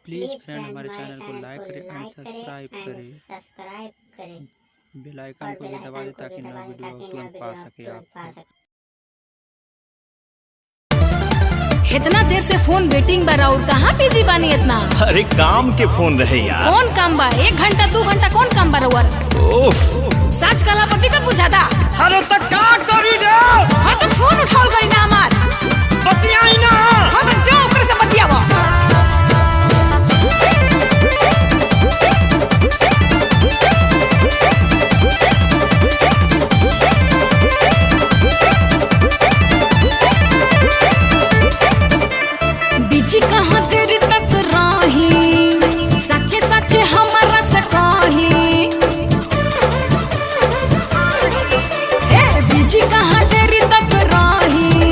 Please friend हमारे channel को लाइक करें एंड सब्सक्राइब करें। बेल आइकन को भी दबा दें ताकि नया वीडियो तुरंत पा सके आप। इतना देर से फोन वेटिंग बा और कहाँ बिजी बानी इतना? अरे काम के फोन रहे यार। कौन काम बा? 1 घंटा 2 घंटा कौन काम बा रउआ? सच कला पर टिकट बुझाता। अरे तो का करी रे? हां तो फोन उठाओ गई ना हमार। बतियाई ना। हां तो जाओ ओकरे से बतियावा। बिजी कहाँ देर तक रही, सच्चे सच्चे हमारा से कही। बिजी कहाँ देर तक रही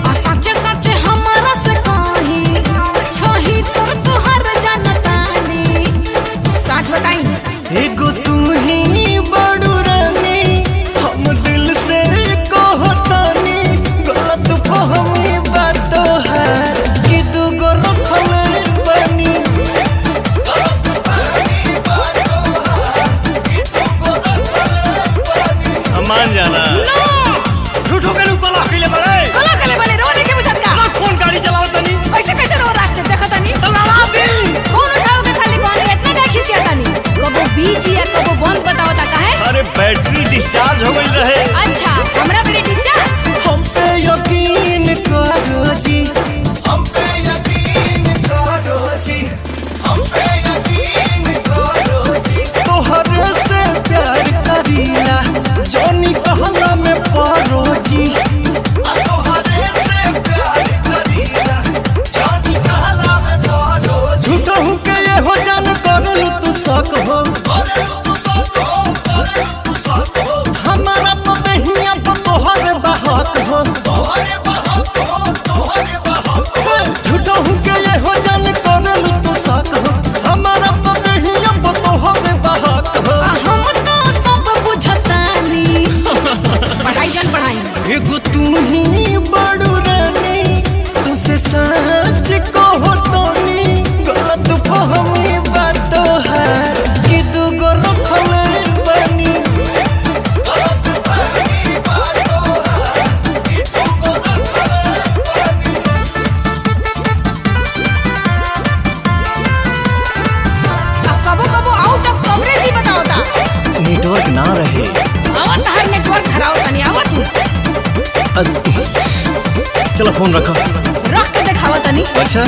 और सच्चे सच्चे हमारा से कही। छोही तोर तोहर जानतानी, सच बताई। एगो तू ही बड़ू रानी, हम दिल से कहतानी। गलत फहमी बातो है कि दूगो रखले बनी। मान जाना झूठो के कला खेले बड़े रोने के बुझत का कौन गाड़ी चलावत तनी ऐसे कैसे रो रखते देखतानी। लड़ा दी फोन उठाओ के खाली कौन इतना का खिसियातानी? कबो बीजी या कबो बंद बतावता काहे? अरे बैटरी डिस्चार्ज हो गई रहे। अच्छा हमरा पे डिस्चार्ज। हम पे यकीन करो जी, हम पे यकीन करो जी, हम पे यकीन करो जी। तोहरे से प्यार करीला जोनी कहला में पारो जी। तोहरे से प्यार करीला जोनी कहला में पारो। झूठा हूँ के ये हो जान करलू तू शक हो, हमारा तो दहिया पर तोहरे बहक हो। झूठा हूँ के ये हो जान करलू तू शक हो, हमारा तो दहिया पर तोहरे बहक हो। हम तो सब बुझतानी। पढ़ाई जान पढ़ाई। एगो तुम ही बड़ू रानी, तुझसे सच कहो तोनी। गलत फहमी बातो है कि दूगो रखले बनी। गलत फहमी बातो है कि दूगो रखले बनी। अब कबो कबो आउट ऑफ कवरेज भी बताओता। नेटवर्क ना रहे। आवत हर नेटवर्क खराब तनी आवत तू। चलो फोन रखो। रख के दिखावा तनी। अच्छा